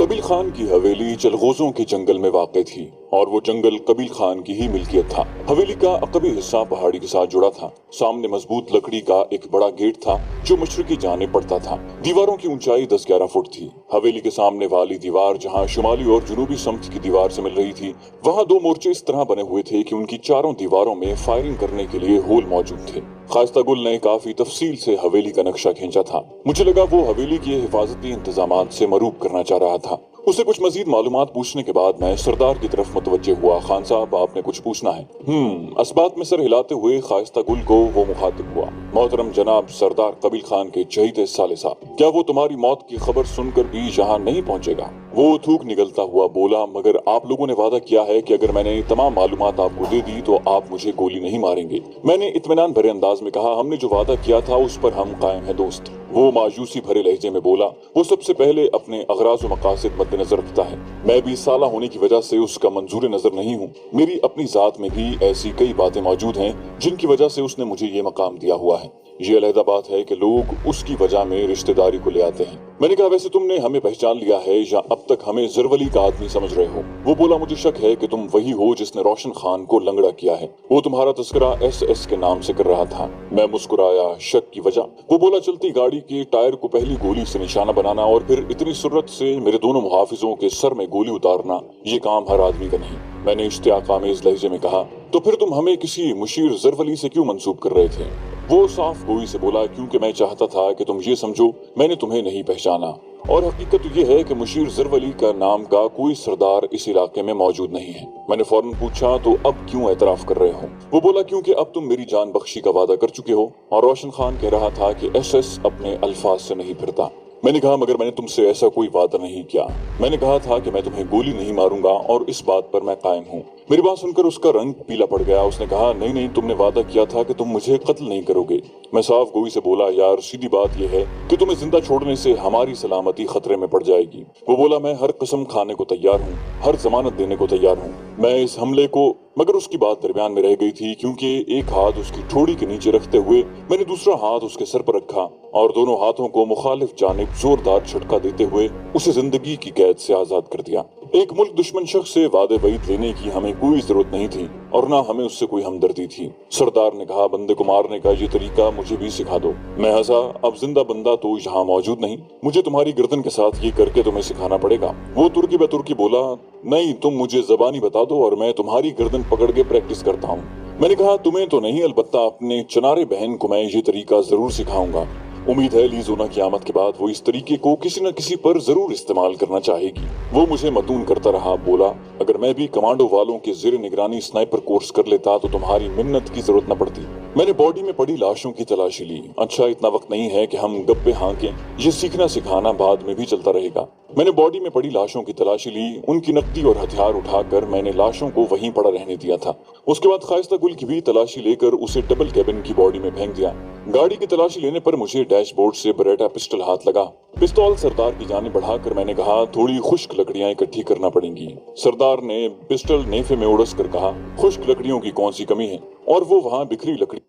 कबील खान की हवेली चलगोजों के जंगल में वाक़ थी और वो जंगल कबील खान की ही मिल्कियत था। हवेली का अक़बी हिस्सा पहाड़ी के साथ जुड़ा था। सामने मजबूत लकड़ी का एक बड़ा गेट था जो मशरक़ी जानिब पड़ता था। दीवारों की ऊंचाई 10-11 फुट थी। हवेली के सामने वाली दीवार जहाँ शुमाली और जुनूबी समत की दीवार से मिल रही थी, वहाँ 2 मोर्चे इस तरह बने हुए थे कि उनकी चारों दीवारों में फायरिंग करने के लिए होल मौजूद थे। खास्ता गुल ने काफी तफसील से हवेली का नक्शा खींचा था। मुझे लगा वो हवेली के हिफाजती इंतजामात से मरूब करना चाह रहा था। उसे कुछ मजीद मालूमात पूछने के बाद मैं सरदार की तरफ मुतवज्जे हुआ। खान साहब, आपने कुछ पूछना है? असबात में सर हिलाते हुए खास्ता गुल को वो मुखातिब हुआ। मोहतरम जनाब सरदार कबील खान के चहीते साले साहब, क्या वो तुम्हारी मौत की खबर सुनकर भी यहाँ नहीं पहुँचेगा? वो थूक निगलता हुआ बोला, मगर आप लोगों ने वादा किया है कि अगर मैंने तमाम मालूमात आपको दे दी तो आप मुझे गोली नहीं मारेंगे। मैंने इत्मीनान भरे अंदाज में कहा, हमने जो वादा किया था उस पर हम कायम हैं दोस्त। वो मायूसी भरे लहजे में बोला, वो सबसे पहले अपने अगराज व मकासद मद्देनजर रखता है। मैं भी साला होने की वजह से उसका मंजूर नजर नहीं हूँ। मेरी अपनी जात में भी ऐसी कई बातें मौजूद हैं जिनकी वजह से उसने मुझे ये मकाम दिया हुआ है। ये अलहदा बात है कि लोग उसकी वजह में रिश्तेदारी को ले आते हैं। मैंने कहा, वैसे तुमने हमें पहचान लिया है या अब तक हमें ज़रवली का आदमी समझ रहे हो? वो बोला, मुझे शक है कि तुम वही हो जिसने रोशन खान को लंगड़ा किया है। वो तुम्हारा तस्करा SS के नाम से कर रहा था। मैं मुस्कुराया, शक की वजह? वो बोला, चलती गाड़ी के टायर को पहली गोली से निशाना बनाना और फिर इतनी सुर्रत से मेरे दोनों मुहाफिजों के सर में गोली उतारना, ये काम हर आदमी का नहीं। मैंने इश्तियाक़ामेज़ लहजे में कहा, तो फिर तुम हमें किसी मुशीर ज़रवली से क्यों मंसूब कर रहे थे? वो साफ गोई से बोला, क्योंकि मैं चाहता था कि तुम ये समझो मैंने तुम्हें नहीं पहचाना, और हकीकत तो ये है कि मुशीर ज़रवली का नाम का कोई सरदार इस इलाके में मौजूद नहीं है। मैंने फौरन पूछा, तो अब क्यों एतराफ कर रहे हो? वो बोला, क्योंकि अब तुम मेरी जान बख्शी का वादा कर चुके हो और रोशन खान कह रहा था कि SS अपने अल्फाज से नहीं फिरता। मैंने कहा, मगर मैंने तुमसे ऐसा कोई वादा नहीं किया। मैंने कहा था कि मैं तुम्हें गोली नहीं मारूंगा और इस बात पर मैं कायम हूँ। मेरी बात सुनकर उसका रंग पीला पड़ गया। उसने कहा, नहीं नहीं, तुमने वादा किया था कि तुम मुझे कत्ल नहीं करोगे। मैं साफ गोई से बोला, यार सीधी बात यह है कि तुम्हें जिंदा छोड़ने से हमारी सलामती खतरे में पड़ जाएगी। वो बोला, मैं हर कसम खाने को तैयार हूँ, हर जमानत देने को तैयार हूँ। मैं इस हमले को, मगर उसकी बात दरमियान में रह गई थी, क्योंकि एक हाथ उसकी ठोड़ी के नीचे रखते हुए मैंने दूसरा हाथ उसके सर पर रखा और दोनों हाथों को मुखालिफ जानिब जोरदार झटका देते हुए उसे जिंदगी की कैद से आजाद कर दिया। एक मुल्क दुश्मन शख्स से वादे वईद लेने की हमें कोई जरूरत नहीं थी और ना हमें उससे कोई हमदर्दी थी। सरदार ने कहा, बंदे को मारने का ये तरीका मुझे भी सिखा दो। मैं हंसा, अब जिंदा बंदा तो यहाँ मौजूद नहीं, मुझे तुम्हारी गर्दन के साथ ये करके तुम्हें सिखाना पड़ेगा। वो तुर्की बतुर्की बोला, नहीं, तुम मुझे जबानी बता दो और मैं तुम्हारी गर्दन पकड़ के प्रैक्टिस करता हूँ। मैंने कहा, तुम्हें तो नहीं, अलबत्ता अपने चनारे बहन को मैं ये तरीका जरूर सिखाऊंगा। उम्मीद है लीज़ोना क़यामत के बाद वो इस तरीके को किसी न किसी पर जरूर इस्तेमाल करना चाहेगी। वो मुझे मदून करता रहा। बोला, अगर मैं भी कमांडो वालों के ज़ेर निगरानी स्नाइपर कोर्स कर लेता तो तुम्हारी मिन्नत की जरूरत न पड़ती। मैंने बॉडी में पड़ी लाशों की तलाशी ली। अच्छा, इतना वक्त नहीं है कि हम गप्पे हाँकें, ये सीखना सिखाना बाद में भी चलता रहेगा। मैंने बॉडी में पड़ी लाशों की तलाशी ली। उनकी नकदी और हथियार उठाकर मैंने लाशों को वहीं पड़ा रहने दिया था। उसके बाद खास्ता गुल की भी तलाशी लेकर उसे डबल कैबिन की बॉडी में फेंक दिया। गाड़ी की तलाशी लेने पर मुझे डैशबोर्ड से बरेटा पिस्टल हाथ लगा। पिस्तौल सरदार की जानिब बढ़ाकर मैंने कहा, थोड़ी खुश्क लकड़ियां इकट्ठी करना पड़ेंगी। सरदार ने पिस्टल नेफे में उड़स कर कहा, खुश्क लकड़ियों की कौन सी कमी है? और वो वहां बिखरी लकड़ी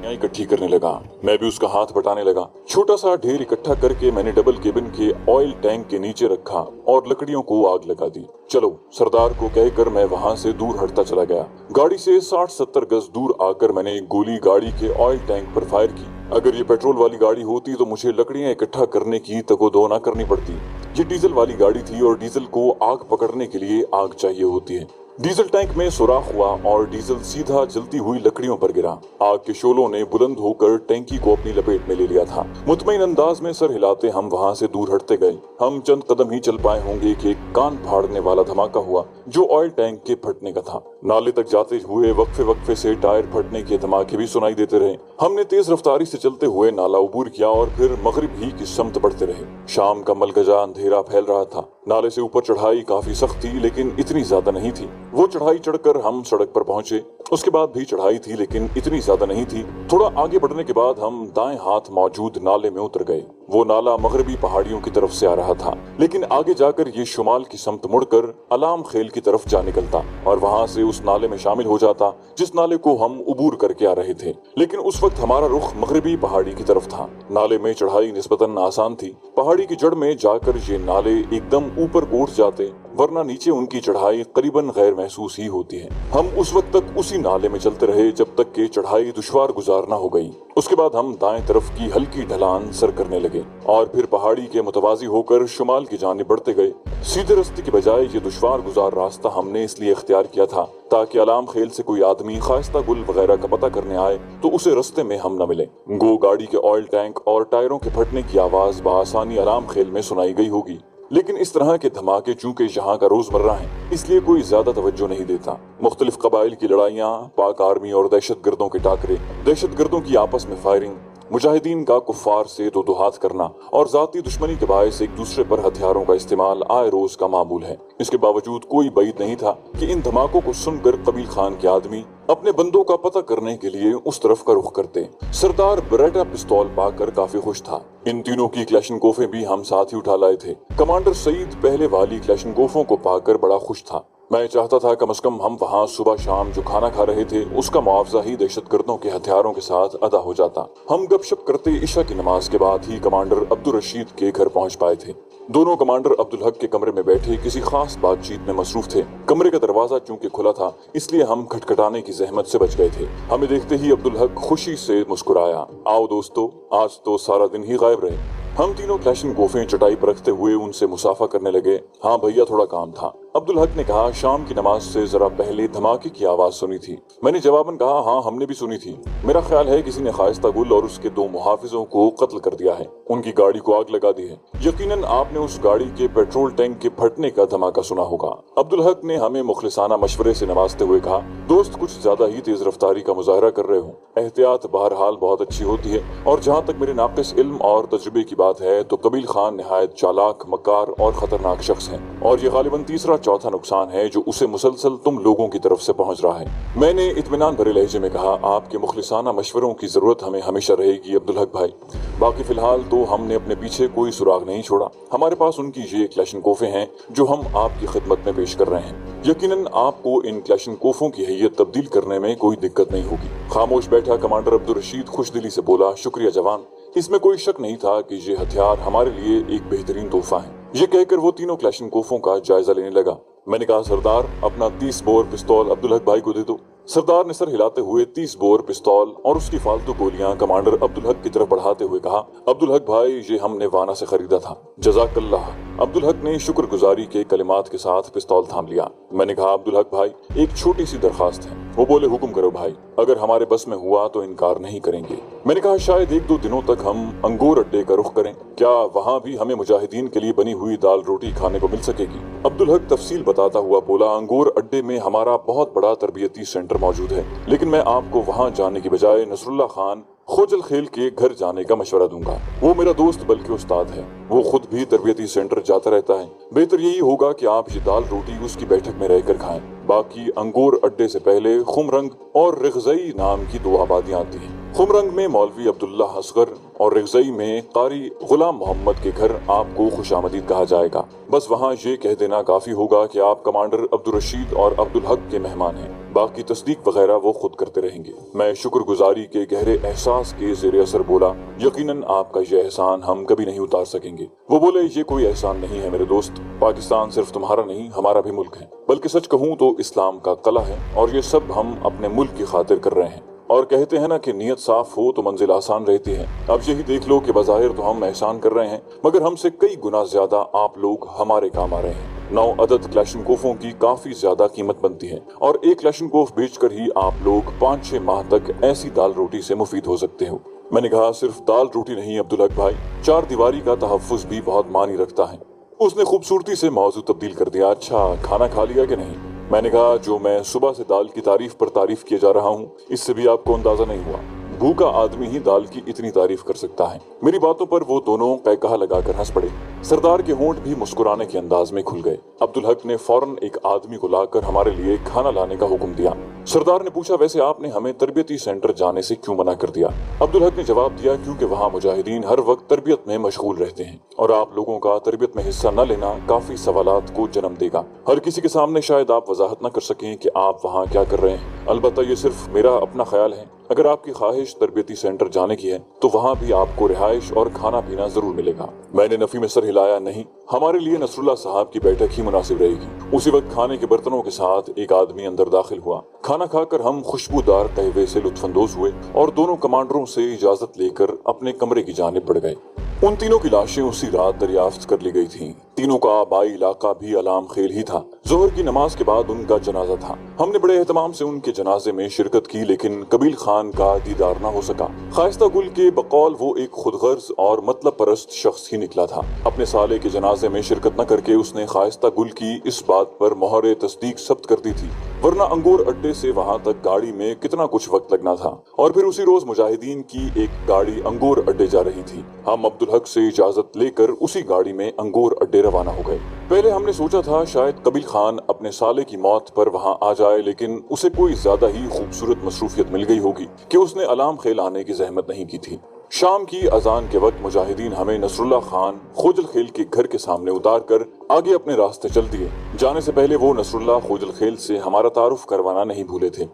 इकट्ठी करने लगा। मैं भी उसका हाथ बटाने लगा। छोटा सा ढेर इकट्ठा करके मैंने डबल केबिन के ऑयल टैंक के नीचे रखा और लकड़ियों को आग लगा दी। चलो, सरदार को कहकर मैं वहां से दूर हटता चला गया। गाड़ी से 60-70 गज दूर आकर मैंने एक गोली गाड़ी के ऑयल टैंक पर फायर की। अगर ये पेट्रोल वाली गाड़ी होती तो मुझे लकड़ियां इकट्ठा करने की तको-दो ना करनी पड़ती। ये डीजल वाली गाड़ी थी और डीजल को आग पकड़ने के लिए आग चाहिए होती है। डीजल टैंक में सुराख हुआ और डीजल सीधा जलती हुई लकड़ियों पर गिरा। आग के शोलों ने बुलंद होकर टैंकी को अपनी लपेट में ले लिया था। मुतमईन अंदाज में सर हिलाते हम वहां से दूर हटते गए। हम चंद कदम ही चल पाए होंगे कि एक कान फाड़ने वाला धमाका हुआ जो ऑयल टैंक के फटने का था। नाले तक जाते हुए वक्फे वक्फे से टायर फटने के धमाके भी सुनाई देते रहे। हमने तेज रफ्तारी से चलते हुए नाला अबूर किया और फिर मगरिब ही की समत बढ़ते रहे। शाम का मलगजा अंधेरा फैल रहा था। नाले से ऊपर चढ़ाई काफी सख्त थी, लेकिन इतनी ज्यादा नहीं थी। वो चढ़ाई चढ़कर हम सड़क पर पहुंचे। उसके बाद भी चढ़ाई थी, लेकिन इतनी ज्यादा नहीं थी। थोड़ा आगे बढ़ने के बाद हम दाएं हाथ मौजूद नाले में उतर गए। वो नाला मगरबी पहाड़ियों की तरफ से आ रहा था, लेकिन आगे जाकर ये शुमाल की समत मुड़कर अलाम खेल की तरफ जा निकलता और वहां से उस नाले में शामिल हो जाता जिस नाले को हम उबूर करके आ रहे थे। लेकिन उस वक्त हमारा रुख मगरबी पहाड़ी की तरफ था। नाले में चढ़ाई निस्बतन आसान थी। पहाड़ी की जड़ में जाकर ये नाले एकदम ऊपर को उठ जाते, वरना नीचे उनकी चढ़ाई करीबन गैर महसूस ही होती है। हम उस वक्त तक उसी नाले में चलते रहे जब तक कि चढ़ाई दुश्वार गुजार न हो गई। उसके बाद हम दाएं तरफ की हल्की ढलान सर करने लगे और फिर पहाड़ी के मुतवाजी होकर शुमाल की जानिब बढ़ते गए। सीधे रास्ते की बजाय ये दुश्वार गुजार रास्ता हमने इसलिए इख्तियार किया था ताकि अलाम खेल से कोई आदमी खास्ता गुल वगैरह का पता करने आए तो उसे रास्ते में हम न मिले। गो गाड़ी के ऑयल टैंक और टायरों के फटने की आवाज बआसानी अलाम खेल में सुनाई गई होगी, लेकिन इस तरह के धमाके चूंकि यहाँ का रोजमर्रा है इसलिए कोई ज्यादा तवज्जो नहीं देता। मुख्तलिफ कबाइल की लड़ाइयाँ, पाक आर्मी और दहशत गर्दों के टाकरे, दहशत गर्दों की आपस में फायरिंग, मुजाहिदीन का कुफ्फार से दो हाथ करना और जाती दुश्मनी के बायस एक दूसरे पर हथियारों का इस्तेमाल आए रोज का मामूल है। इसके बावजूद कोई बैद नहीं था कि इन धमाकों को सुनकर कबील खान के आदमी अपने बंदों का पता करने के लिए उस तरफ का रुख करते। सरदार बरेटा पिस्तौल पाकर काफी खुश था। इन तीनों की क्लैशनकोफें भी हम साथ ही उठा लाए थे। कमांडर सईद पहले वाली क्लैशनकोफों को पाकर बड़ा खुश था। मैं चाहता था कम से कम हम वहाँ सुबह शाम जो खाना खा रहे थे उसका मुआवजा ही दहशतगर्दों के हथियारों के साथ अदा हो जाता। हम गपशप करते इशा की नमाज के बाद ही कमांडर अब्दुल रशीद के घर पहुंच पाए थे। दोनों कमांडर अब्दुल हक के कमरे में बैठे किसी खास बातचीत में मसरूफ थे। कमरे का दरवाजा चूंकि खुला था इसलिए हम खटखटाने की जहमत से बच गए थे। हमें देखते ही अब्दुल हक खुशी से मुस्कुराया। आओ दोस्तों, आज तो सारा दिन ही गायब रहे। हम तीनों क्लैशनकोफें चटाई पर रखते हुए उनसे मुसाफा करने लगे। हाँ भैया, थोड़ा काम था। अब्दुल हक ने कहा, शाम की नमाज से जरा पहले धमाके की आवाज सुनी थी। मैंने जवाबन कहा, हाँ हमने भी सुनी थी। मेरा ख्याल है किसी ने खाइस्ता गुल और उसके दो मुहाफिजों को कत्ल कर दिया है, उनकी गाड़ी को आग लगा दी है। यकीनन आपने उस गाड़ी के पेट्रोल टैंक के फटने का धमाका सुना होगा। अब्दुल हक ने हमें मुखलिसाना मशवरे से नवाजते हुए कहा, दोस्त कुछ ज्यादा ही तेज रफ्तारी का मुजाहरा कर रहे हो। एहतियात बहरहाल बहुत अच्छी होती है और जहाँ तक मेरे नाक़िस इल्म और तजुर्बे की बात है तो कबील खान निहायत चालाक, मक्कार और खतरनाक शख्स है और ये गालिबन तीसरा चौथा नुकसान है जो उसे मुसलसल तुम लोगों की तरफ से पहुंच रहा है। मैंने इत्मीनान भरे लहजे में कहा, आपके मुखलिसाना मशवरों की जरूरत हमें हमेशा रहेगी अब्दुल हक भाई। बाकी फिलहाल तो हमने अपने पीछे कोई सुराग नहीं छोड़ा। हमारे पास उनकी ये क्लैशनकोफें हैं जो हम आपकी खिदमत में पेश कर रहे हैं। यकीनन आपको इन क्लैशनकोफों की हैयत तब्दील करने में कोई दिक्कत नहीं होगी। खामोश बैठा कमांडर अब्दुल रशीद खुशदिली से बोला, शुक्रिया जवान। इसमें कोई शक नहीं था कि ये हथियार हमारे लिए एक बेहतरीन तोहफा है। ये कहकर वो तीनों क्लैशनकोफों का जायजा लेने लगा। मैंने कहा, सरदार अपना 30 बोर पिस्तौल अब्दुल हक भाई को दे दो। सरदार ने सर हिलाते हुए 30 बोर पिस्तौल और उसकी फालतू गोलियां कमांडर अब्दुल हक की तरफ बढ़ाते हुए कहा, अब्दुल हक भाई ये हमने वाना से खरीदा था। जज़ाकल्लाह। अब्दुल हक ने शुक्रगुजारी के कलिमात के साथ पिस्तौल थाम लिया। मैंने कहा, अब्दुल हक भाई एक छोटी सी दरखास्त है। वो बोले, हुक्म करो भाई, अगर हमारे बस में हुआ तो इनकार नहीं करेंगे। मैंने कहा, शायद 1-2 दिनों तक हम अंगूर अड्डे का रुख करें। क्या वहाँ भी हमें मुजाहिदीन के लिए बनी हुई दाल रोटी खाने को मिल सकेगी? अब्दुल हक तफसील बताता हुआ बोला, अंगूर अड्डे में हमारा बहुत बड़ा तरबियती सेंटर मौजूद है, लेकिन मैं आपको वहाँ जाने की बजाय नसरुल्ला खान खोजल खेल के घर जाने का मशवरा दूंगा। वो मेरा दोस्त बल्कि उस्ताद है। वो खुद भी तरबियती सेंटर जाता रहता है। बेहतर यही होगा कि आप ये दाल रोटी उसकी बैठक में रहकर खाएं। बाकी अंगूर अड्डे से पहले खुमरंग और रिगज़ई नाम की 2 आबादियां आती हैं। खुमरंग में मौलवी अब्दुल्ला असगर और रिगज़ई में कारी गुलाम मोहम्मद के घर आपको खुशामदीद कहा जाएगा। बस वहाँ ये कह देना काफी होगा कि आप कमांडर अब्दुल रशीद और अब्दुल हक के मेहमान हैं। बाकी तस्दीक वगैरह वो खुद करते रहेंगे। मैं शुक्रगुजारी के गहरे एहसास के ज़ेरे असर बोला, यकीनन आपका ये एहसान हम कभी नहीं उतार सकेंगे। वो बोले, ये कोई एहसान नहीं है मेरे दोस्त। पाकिस्तान सिर्फ तुम्हारा नहीं हमारा भी मुल्क है, बल्कि सच कहूँ तो इस्लाम का कला है और ये सब हम अपने मुल्क की खातिर कर रहे हैं। और कहते हैं ना कि नीयत साफ हो तो मंजिल आसान रहती है। अब यही देख लो कि बज़ाहिर तो हम एहसान कर रहे हैं, मगर हमसे कई गुना ज्यादा आप लोग हमारे काम आ रहे हैं। 9 अदद क्लैशनकोफों की काफी ज्यादा कीमत बनती है और एक क्लैशनकोफ बेचकर ही आप लोग 5-6 माह तक ऐसी दाल रोटी से मुफीद हो सकते हो। मैंने कहा, सिर्फ दाल रोटी नहीं अब्दुल हक भाई, 4 दीवारी का तहफ़्फ़ुज़ भी बहुत मानी रखता है। उसने खूबसूरती से मौजू तब्दील कर दिया। अच्छा, खाना खा लिया कि नहीं? मैंने कहा, जो मैं सुबह से दाल की तारीफ पर तारीफ किए जा रहा हूँ इससे भी आपको अंदाजा नहीं हुआ। भूखा आदमी ही दाल की इतनी तारीफ कर सकता है। मेरी बातों पर वो दोनों कैकहा लगाकर हंस पड़े। सरदार के होंठ भी मुस्कुराने के अंदाज में खुल गए। अब्दुल हक ने फौरन एक आदमी को लाकर हमारे लिए खाना लाने का हुक्म दिया। सरदार ने पूछा, वैसे आपने हमें तरबियती सेंटर जाने से क्यों मना कर दिया? अब्दुल हक ने जवाब दिया, क्योंकि वहाँ मुजाहिदीन हर वक्त तरबियत में मशगूल रहते हैं और आप लोगों का तरबियत में हिस्सा न लेना काफी सवालात को जन्म देगा। हर किसी के सामने शायद आप वजाहत न कर सकें कि आप वहाँ क्या कर रहे हैं। अलबत्ता ये सिर्फ मेरा अपना ख्याल है। अगर आपकी ख्वाहिश तरबियती सेंटर जाने की है तो वहाँ भी आपको रिहाइश और खाना पीना जरूर मिलेगा। मैंने नफी में सर हिलाया, नहीं, हमारे लिए नसरुल्लाह साहब की बैठक ही मुनासिब रहेगी। उसी वक्त खाने के बर्तनों के साथ एक आदमी अंदर दाखिल हुआ। खाना खाकर हम खुशबूदार कहवे से लुत्फानंदोज हुए और दोनों कमांडरों से इजाजत लेकर अपने कमरे की जानिब बढ़ गए। उन तीनों की लाशें उसी रात दरियाफ्त कर ली गई थीं। तीनों का आबाई इलाका भी अलाम खेल ही था। जोहर की नमाज के बाद उनका जनाजा था। हमने बड़े एहतमाम से उनके जनाजे में शिरकत की, लेकिन कबील खान का दीदार न हो सका। खाइस्ता गुल के बकौल वो एक खुदगर्ज और मतलब परस्त शख्स ही निकला था। अपने साले के जनाजे में शिरकत न करके उसने खाइस्ता गुल की इस बात पर मोहर तस्दीक सब्त कर दी थी, वरना अंगूर अड्डे से वहां तक गाड़ी में कितना कुछ वक्त लगना था। और फिर उसी रोज मुजाहिदीन की एक गाड़ी अंगूर अड्डे जा रही थी। हम अब्दुल हक से इजाजत लेकर उसी गाड़ी में अंगूर अड्डे रवाना हो गए। पहले हमने सोचा था शायद कबील खान अपने साले की मौत पर वहां आ जाए, लेकिन उसे कोई ज्यादा ही खूबसूरत मसरूफियत मिल गई होगी कि उसने अलाम खेल आने की जहमत नहीं की थी। शाम की अजान के वक्त मुजाहिदीन हमें नसरुल्लाह खान खोजल खेल के घर के सामने उतार कर आगे अपने रास्ते चल दिए। जाने से पहले वो नसरुल्लाह खोजल खेल से हमारा तारुफ करवाना नहीं भूले थे।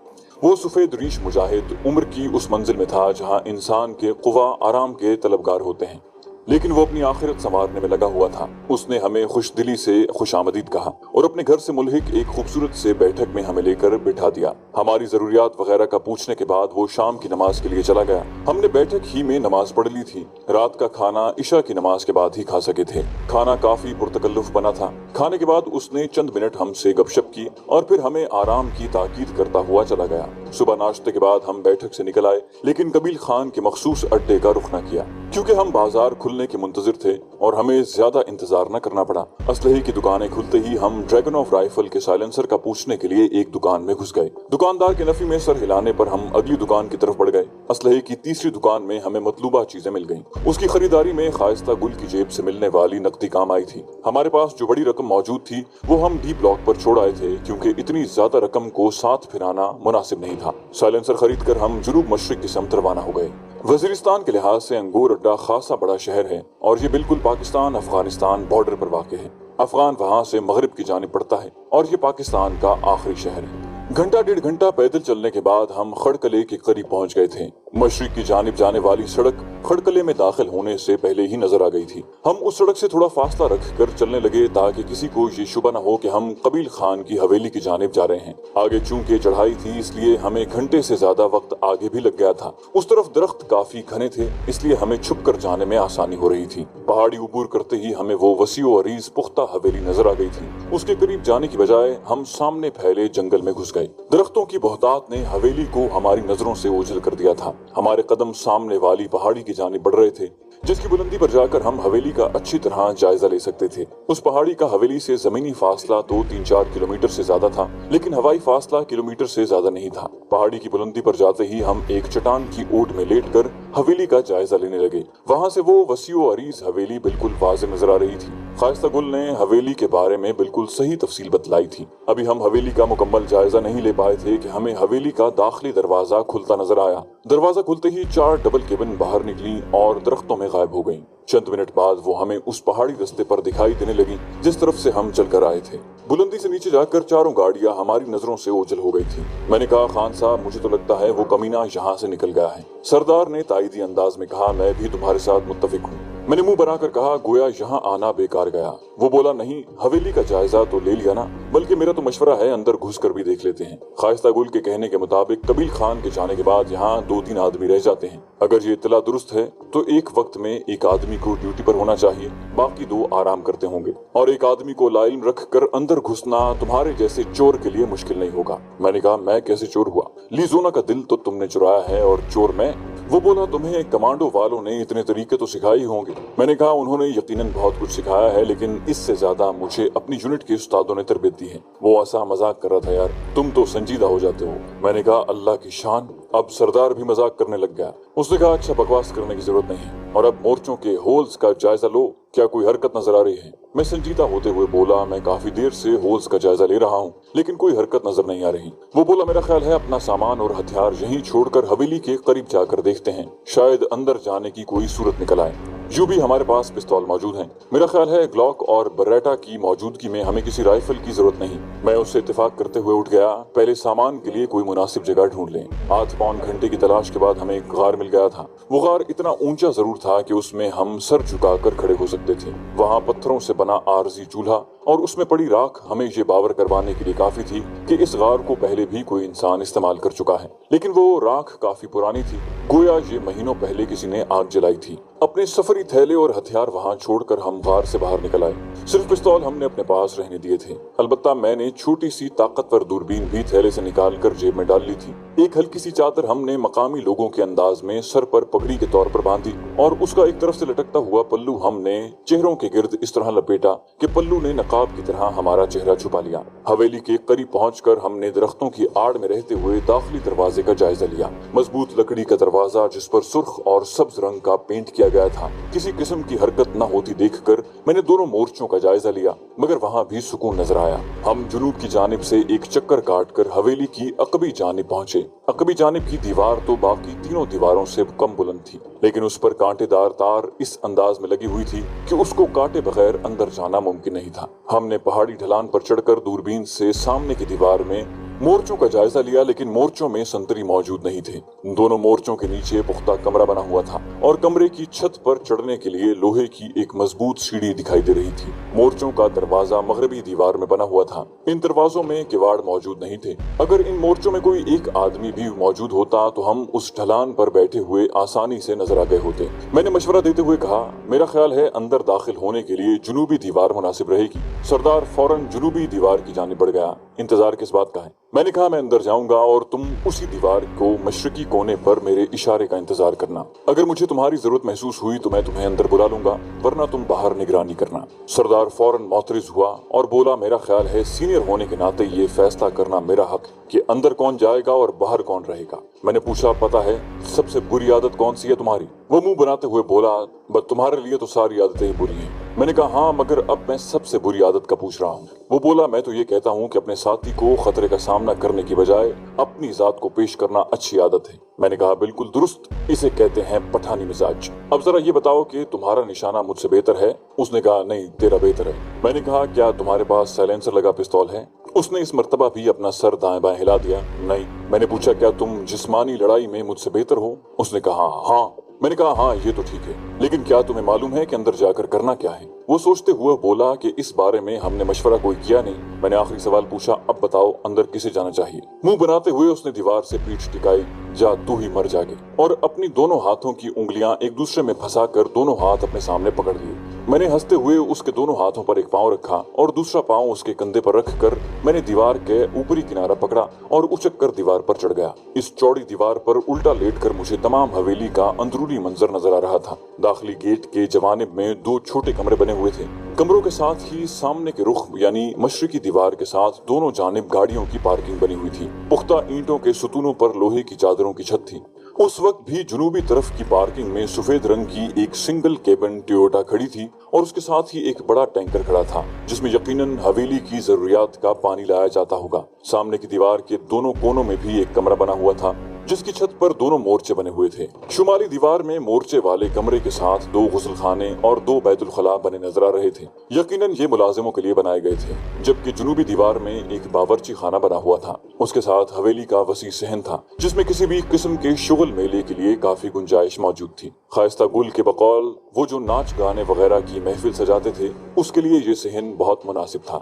वो सफेद रीश मुजाहिद उम्र की उस मंजिल में था जहां इंसान के कुवा आराम के तलबगार होते हैं, लेकिन वो अपनी आखिरत संवारने में लगा हुआ था। उसने हमें खुशदिली से खुशामदीद कहा और अपने घर से मुल्हिक एक खूबसूरत से बैठक में हमें लेकर बिठा दिया। हमारी जरूरियात वगैरह का पूछने के बाद वो शाम की नमाज के लिए चला गया। हमने बैठक ही में नमाज पढ़ ली थी। रात का खाना इशा की नमाज के बाद ही खा सके थे। खाना काफी पुरतकल्लुफ बना था। खाने के बाद उसने चंद मिनट हमसे गपशप की और फिर हमें आराम की ताकीद करता हुआ चला गया। सुबह नाश्ते के बाद हम बैठक से निकल आए, लेकिन कबील खान के मखसूस अड्डे का रुख न किया, क्योंकि हम बाजार खुलने के मुंतजिर थे और हमें ज्यादा इंतजार न करना पड़ा। असलहे की दुकानें खुलते ही हम ड्रैगन ऑफ राइफल के साइलेंसर का पूछने के लिए एक दुकान में घुस गए। दुकानदार के नफी में सर हिलाने पर हम अगली दुकान की तरफ बढ़ गए। असलहे की तीसरी दुकान में हमें मतलूबा चीजें मिल गईं। उसकी खरीदारी में खाइस्ता गुल की जेब से मिलने वाली नकदी काम आई थी। हमारे पास जो बड़ी रकम मौजूद थी वो हम डी ब्लॉक पर छोड़ आए थे, क्योंकि इतनी ज्यादा रकम को साथ फिराना मुनासिब नहीं था। साइलेंसर खरीद कर हम जुनूब मशरिक की समत रवाना हो गए। वजीरिस्तान के लिहाज से अंगूर अड्डा खासा बड़ा शहर है और ये बिल्कुल पाकिस्तान अफगानिस्तान बॉर्डर पर वाक़ है। अफगान वहाँ से मगरिब की जानिब पड़ता है और ये पाकिस्तान का आखिरी शहर है। घंटा डेढ़ घंटा पैदल चलने के बाद हम खड़कले के करीब पहुंच गए थे। मशरिक की जानिब जाने वाली सड़क खड़कले में दाखिल होने से पहले ही नजर आ गई थी। हम उस सड़क से थोड़ा फासला रख कर चलने लगे ताकि किसी को ये शुबा न हो कि हम कबील खान की हवेली की जानिब जा रहे हैं। आगे चूंकि चढ़ाई थी इसलिए हमें घंटे से ज्यादा वक्त आगे भी लग गया था। उस तरफ दरख्त काफी घने थे, इसलिए हमें छुप कर जाने में आसानी हो रही थी। पहाड़ी ऊपर करते ही हमें वो वसीओ अरीज पुख्ता हवेली नजर आ गई थी। उसके करीब जाने की बजाय हम सामने फैले जंगल में घुस गए। दरख्तों की बहुतात ने हवेली को हमारी नजरों से ओझल कर दिया था। हमारे कदम सामने वाली पहाड़ी की जानिब बढ़ रहे थे, जिसकी बुलंदी पर जाकर हम हवेली का अच्छी तरह जायजा ले सकते थे। उस पहाड़ी का हवेली से जमीनी फासला तो 3-4 किलोमीटर से ज्यादा था, लेकिन हवाई फासला किलोमीटर से ज्यादा नहीं था। पहाड़ी की बुलंदी पर जाते ही हम एक चट्टान की ओट में लेटकर हवेली का जायजा लेने लगे। वहाँ से वो वसीओ अरीज हवेली बिल्कुल वाज़ेह नजर आ रही थी। खाइस्ता गुल ने हवेली के बारे में बिल्कुल सही तफसील बतलाई थी। अभी हम हवेली का मुकम्मल जायजा नहीं ले पाए थे कि हमें हवेली का दाखिली दरवाजा खुलता नजर आया। दरवाजा खुलते ही 4 डबल केबिन बाहर निकली और दरख्तों में गायब हो गईं। चंद मिनट बाद वो हमें उस पहाड़ी रास्ते पर दिखाई देने लगी जिस तरफ से हम चलकर आए थे। बुलंदी से नीचे जाकर चारों गाड़ियां हमारी नजरों से ओझल हो गई थी। मैंने कहा, खान साहब, मुझे तो लगता है वो कमीना यहाँ से निकल गया है। सरदार ने ताईदी अंदाज में कहा, मैं भी तुम्हारे साथ मुत्तफिक हूँ। मैंने मुंह बनाकर कहा, गोया यहाँ आना बेकार गया। वो बोला, नहीं, हवेली का जायजा तो ले लिया ना, बल्कि मेरा तो मशवरा है अंदर घुस कर भी देख लेते हैं। खाइस्ता गुल के कहने के मुताबिक कबील खान के जाने के बाद यहाँ 2-3 आदमी रह जाते हैं। अगर ये इत्तला दुरुस्त है तो एक वक्त में एक आदमी को ड्यूटी पर होना चाहिए, बाकी 2 आराम करते होंगे, और एक आदमी को लाइम रख कर अंदर घुसना तुम्हारे जैसे चोर के लिए मुश्किल नहीं होगा। मैंने कहा, मैं कैसे चोर हुआ? लीजोना का दिल तो तुमने चुराया है और चोर मैं। वो बोला, तुम्हें कमांडो वालों ने इतने तरीके तो सिखाए ही होंगे। मैंने कहा, उन्होंने यकीनन बहुत कुछ सिखाया है, लेकिन इससे ज्यादा मुझे अपनी यूनिट के उस्तादों ने तरबियत दी है। वो ऐसा मजाक कर रहा था, यार तुम तो संजीदा हो जाते हो। मैंने कहा, अल्लाह की शान। अब सरदार भी मजाक करने लग गया। उसने कहा, अच्छा बकवास करने की जरूरत नहीं है, और अब मोर्चों के होल्स का जायजा लो, क्या कोई हरकत नजर आ रही है? मैं संजीदा होते हुए बोला, मैं काफी देर से होल्स का जायजा ले रहा हूँ, लेकिन कोई हरकत नजर नहीं आ रही। वो बोला, मेरा ख्याल है अपना सामान और हथियार यहीं छोड़कर हवेली के करीब जाकर देखते हैं, शायद अंदर जाने की कोई सूरत निकल आए। यूं भी हमारे पास पिस्तौल मौजूद हैं। मेरा ख्याल है ग्लॉक और बरेटा की मौजूदगी में हमें किसी राइफल की जरूरत नहीं। मैं उससे इत्तेफाक करते हुए उठ गया, पहले सामान के लिए कोई मुनासिब जगह ढूंढ लें। आध पौन घंटे की तलाश के बाद हमें एक गार मिल गया था। वो गार इतना ऊंचा जरूर था कि उसमें हम सर झुकाकर खड़े हो सकते थे। वहाँ पत्थरों से बना आरजी चूल्हा और उसमें पड़ी राख हमें ये बावर करवाने के लिए काफी थी कि इस गार को पहले भी कोई इंसान इस्तेमाल कर चुका है, लेकिन वो राख काफी पुरानी थी, गोया ये महीनों पहले किसी ने आग जलाई थी। अपने सफरी थैले और हथियार वहाँ छोड़कर हम गार से बाहर निकल आए। सिर्फ पिस्तौल हमने अपने पास रहने दिए थे। अलबत्ता मैंने छोटी सी ताकतवर दूरबीन भी थैले से निकाल कर जेब में डाल ली थी। एक हल्की सी चादर हमने मकामी लोगों के अंदाज में सर पर पगड़ी के तौर पर बांधी, और उसका एक तरफ से लटकता हुआ पल्लू हमने चेहरों के गिर्द इस तरह लपेटा कि पल्लू ने नकाब की तरह हमारा चेहरा छुपा लिया। हवेली के करीब पहुंचकर हमने दरख्तों की आड़ में रहते हुए दाखिली दरवाजे का जायजा लिया। मजबूत लकड़ी का दरवाजा जिस पर सुर्ख और सब्ज रंग का पेंट किया गया था। किसी किस्म की हरकत न होती देखकर मैंने दोनों मोर्चों का जायजा लिया, मगर वहाँ भी सुकून नजर आया। हम जुनूब की जानिब से एक चक्कर काटकर हवेली की अकबी जानिब पहुंचे। अकबी जानिब की दीवार तो बाकी तीनों दीवारों से कम बुलंद थी, लेकिन उस पर कांटेदार तार इस अंदाज में लगी हुई थी कि उसको काटे बगैर अंदर जाना मुमकिन नहीं था। हमने पहाड़ी ढलान पर चढ़कर दूरबीन से सामने की दीवार में मोर्चों का जायजा लिया, लेकिन मोर्चों में संतरी मौजूद नहीं थे। दोनों मोर्चों के नीचे पुख्ता कमरा बना हुआ था और कमरे की छत पर चढ़ने के लिए लोहे की एक मजबूत सीढ़ी दिखाई दे रही थी। मोर्चों का दरवाजा मगरबी दीवार में बना हुआ था। इन दरवाजों में किवाड़ मौजूद नहीं थे। अगर इन मोर्चों में कोई एक आदमी भी मौजूद होता तो हम उस ढलान पर बैठे हुए आसानी से नजर आ गए होते। मैंने मशवरा देते हुए कहा, मेरा ख्याल है अंदर दाखिल होने के लिए जुनूबी दीवार मुनासिब रहेगी। सरदार फौरन जुनूबी दीवार की जानिब बढ़ गया। इंतजार किस बात का है? मैंने कहा, मैं अंदर जाऊंगा और तुम उसी दीवार को मशरकी कोने पर मेरे इशारे का इंतजार करना। अगर मुझे तुम्हारी जरूरत महसूस हुई तो मैं तुम्हें अंदर बुला लूंगा, वरना तुम बाहर निगरानी करना। सरदार फौरन मोतरिज हुआ और बोला, मेरा ख्याल है सीनियर होने के नाते ये फैसला करना मेरा हक कि अंदर कौन जाएगा और बाहर कौन रहेगा। मैंने पूछा, पता है सबसे बुरी आदत कौन सी है तुम्हारी? वो मुंह बनाते हुए बोला, बस तुम्हारे लिए तो सारी आदतें ही बुरी हैं। मैंने कहा, हाँ, मगर अब मैं सबसे बुरी आदत का पूछ रहा हूँ। वो बोला, मैं तो ये कहता हूँ कि अपने साथी को खतरे का सामना करने की बजाय अपनी जात को पेश करना अच्छी आदत है। मैंने कहा, बिल्कुल दुरुस्त, इसे कहते हैं पठानी मिजाज। अब जरा ये बताओ कि तुम्हारा निशाना मुझसे बेहतर है? उसने कहा, नहीं, तेरा बेहतर है। मैंने कहा, क्या तुम्हारे पास साइलेंसर लगा पिस्तौल है? उसने इस मर्तबा भी अपना सर दाएं बाएं हिला दिया। नहीं। मैंने पूछा, क्या तुम जिस्मानी लड़ाई में मुझसे बेहतर हो? उसने कहा, हाँ। मैंने कहा, हाँ, ये तो ठीक है, लेकिन क्या तुम्हें मालूम है कि अंदर जाकर करना क्या है? वो सोचते हुए बोला कि इस बारे में हमने मशवरा कोई किया नहीं। मैंने आखिरी सवाल पूछा, अब बताओ अंदर किसे जाना चाहिए? मुंह बनाते हुए उसने दीवार से पीठ टिकाई, जा तू ही मर जागे, और अपनी दोनों हाथों की उंगलियां एक दूसरे में फंसाकर दोनों हाथ अपने सामने पकड़ लिए। मैंने हंसते हुए उसके दोनों हाथों पर एक पांव रखा और दूसरा पांव उसके कंधे पर रखकर मैंने दीवार के ऊपरी किनारा पकड़ा और उचक कर दीवार पर चढ़ गया। इस चौड़ी दीवार पर उल्टा लेटकर मुझे तमाम हवेली का अंदरूनी मंजर नजर आ रहा था। दाखिली गेट के जवानिब में दो छोटे कमरे बने हुए थे। कमरों के साथ ही सामने के रुख यानी मशरकी दीवार के साथ दोनों जानिब गाड़ियों की पार्किंग बनी हुई थी। पुख्ता ईंटों के सुतूनों पर लोहे की चादरों की छत थी। उस वक्त भी जुनूबी तरफ की पार्किंग में सफेद रंग की एक सिंगल केबिन टोयोटा खड़ी थी और उसके साथ ही एक बड़ा टैंकर खड़ा था जिसमें यकीनन हवेली की जरूरियात का पानी लाया जाता होगा। सामने की दीवार के दोनों कोनों में भी एक कमरा बना हुआ था जिसकी छत पर दोनों मोर्चे बने हुए थे। शुमाली दीवार में मोर्चे वाले कमरे के साथ दो गुस्लखाने और दो बैतुल खला बने नजर आ रहे थे। यकीनन ये मुलाजिमों के लिए बनाए गए थे। जबकि जुनूबी दीवार में एक बावर्ची खाना बना हुआ था। उसके साथ हवेली का वसी सहन था जिसमें किसी भी किस्म के शुगल मेले के लिए काफी गुंजाइश मौजूद थी। खाइस्ता गुल के बकौल वो जो नाच गाने वगैरह की महफिल सजाते थे उसके लिए ये सहन बहुत मुनासिब था।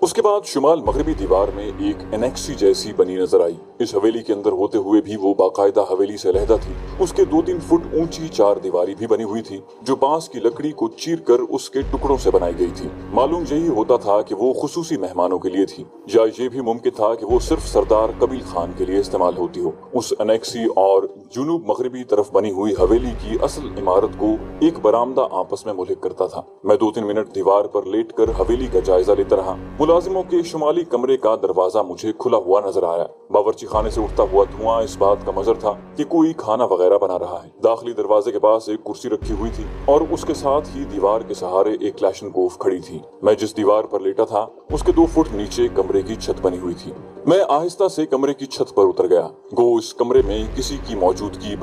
उसके बाद शुमाल मगरबी दीवार में एक एनेक्सी जैसी बनी नजर आई। इस हवेली के अंदर होते हुए भी वो बाकायदा हवेली से अलहदा थी। उसके 2-3 फुट ऊंची 4 दीवारी भी बनी हुई थी जो बांस की लकड़ी को चीर कर उसके टुकड़ों से बनाई गई थी। मालूम यही होता था कि वो खुसूसी मेहमानों के लिए थी, या ये भी मुमकिन था कि वो सिर्फ सरदार कबील खान के लिए इस्तेमाल होती हो। उस एनेक्सी और जुनूब मगरबी तरफ बनी हुई हवेली की असल इमारत को एक बरामदा आपस में मुल्हिक करता था। मैं 2-3 मिनट दीवार पर लेटकर हवेली का जायजा लेता रहा। मुलाजिमों के शुमाली कमरे का दरवाजा मुझे खुला हुआ नजर आया। बावर्ची खाने से उठता हुआ धुआं इस बात का मजर था कि कोई खाना वगैरह बना रहा है। दाखिली दरवाजे के पास एक कुर्सी रखी हुई थी और उसके साथ ही दीवार के सहारे एक क्लैशनकोफ खड़ी थी। मैं जिस दीवार पर लेटा था उसके 2 फुट नीचे कमरे की छत बनी हुई थी। मैं आहिस्ता से कमरे की छत पर उतर गया। गो इस कमरे में किसी की मौजूदगी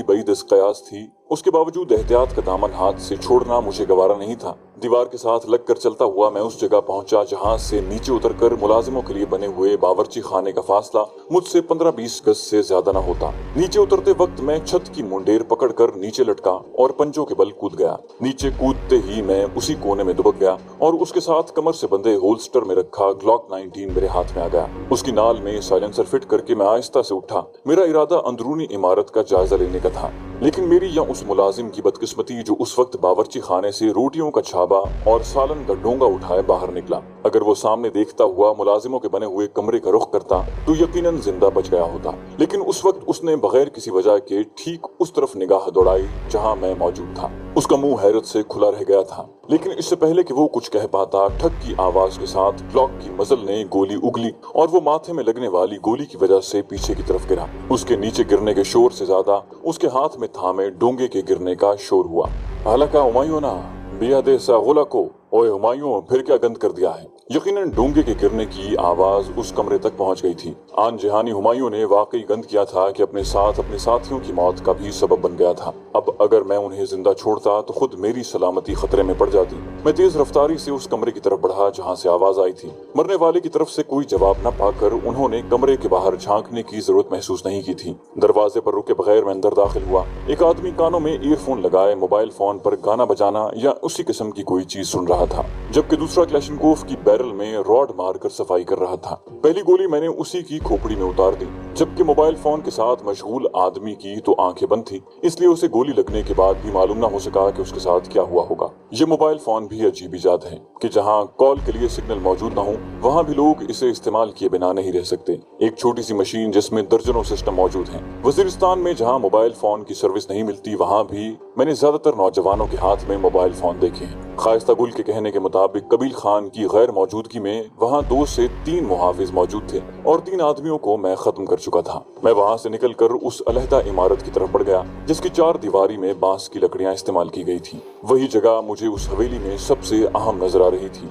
बईद इस कयास थी। उसके बावजूद एहतियात का दामन हाथ से छोड़ना मुझे गवारा नहीं था। दीवार के साथ लगकर चलता हुआ मैं उस जगह पहुंचा जहां से नीचे उतरकर मुलाजिमों के लिए बने हुए बावर्ची खाने का फासला मुझसे 15-20 गज से ज्यादा न होता। नीचे उतरते वक्त मैं छत की मुंडेर पकड़कर नीचे लटका और पंजों के बल कूद गया। नीचे कूदते ही मैं उसी कोने में दुबक गया और उसके साथ कमर से बंधे होल्स्टर में रखा ग्लॉक 19 मेरे हाथ में आ गया। उसकी नाल में साइलेंसर फिट करके मैं आहिस्ता से उठा। मेरा इरादा अंदरूनी इमारत का जायजा लेने का था, लेकिन मेरी या उस मुलाजिम की बदकिस्मती जो उस वक्त बावर्ची खाने से रोटियों का छाबा और सालन का डोंगा उठाए बाहर निकला। अगर वो सामने देखता हुआ मुलाजिमों के बने हुए कमरे का रुख करता तो यकीनन जिंदा बच गया होता, लेकिन उस वक्त उसने बगैर किसी वजह के ठीक उस तरफ निगाह दौड़ाई जहां मैं मौजूद था। उसका मुंह हैरत से खुला रह गया था, लेकिन इससे पहले कि वो कुछ कह पाता ठक की आवाज के साथ ग्लॉक की मजल ने गोली उगली और वो माथे में लगने वाली गोली की वजह से पीछे की तरफ गिरा। उसके नीचे गिरने के शोर से ज्यादा उसके हाथ में थामे डोंगे के गिरने का शोर हुआ। हालांकि हुमायूं ना बिया दे सा गुला को, ओए हुमायूं फिर क्या गंद कर दिया है। यकीनन डोंगे के गिरने की आवाज उस कमरे तक पहुंच गई थी। आन जहानी हुमायूं ने वाकई गंद किया था कि अपने साथ अपने साथियों की मौत का भी सबब बन गया था। अब अगर मैं उन्हें जिंदा छोड़ता तो खुद मेरी सलामती खतरे में पड़ जाती। मैं तेज रफ्तारी से उस कमरे की तरफ बढ़ा जहां से आवाज आई थी। मरने वाले की तरफ से कोई जवाब न पाकर उन्होंने कमरे के बाहर झांकने की जरूरत महसूस नहीं की थी। दरवाजे पर रुके बगैर मैं अंदर दाखिल हुआ। एक आदमी कानों में ईयरफोन लगाए मोबाइल फोन पर गाना बजाना या उसी किस्म की कोई चीज सुन रहा था, जबकि दूसरा क्लैशनकोफ की बैरल में रॉड मारकर सफाई कर रहा था। पहली गोली मैंने उसी की खोपड़ी में उतार दी, जबकि मोबाइल फोन के साथ मशगूल आदमी की तो आंखें बंद थी, इसलिए उसे गोली लगने के बाद भी मालूम ना हो सका कि उसके साथ क्या हुआ होगा। ये मोबाइल फोन भी अजीब इजाद है कि जहां कॉल के लिए सिग्नल मौजूद ना हो वहां भी लोग इसे इस्तेमाल किए बिना नहीं रह सकते। एक छोटी सी मशीन जिसमें दर्जनों सिस्टम मौजूद हैं। वजीरिस्तान में जहां मोबाइल फोन की सर्विस नहीं मिलती वहां भी मैंने ज्यादातर नौजवानों के हाथ में मोबाइल फोन देखे हैं। खाइस्ता गुल के कहने के मुताबिक कबील खान की गैर मौजूदगी में वहाँ 2 से 3 मुहाफिज मौजूद थे और 3 आदमियों को मैं खत्म कर चुका था। मैं वहाँ से निकलकर उस अलहदा इमारत की तरफ बढ़ गया जिसकी 4 दीवारी में बांस की लकड़ियां इस्तेमाल की गई थी। वही जगह मुझे उस हवेली में सबसे अहम नजर आ रही थी।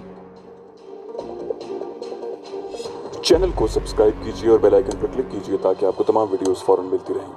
चैनल को सब्सक्राइब कीजिए और बेल आइकन पर क्लिक कीजिए ताकि आपको तमाम वीडियोस फौरन मिलती रहें।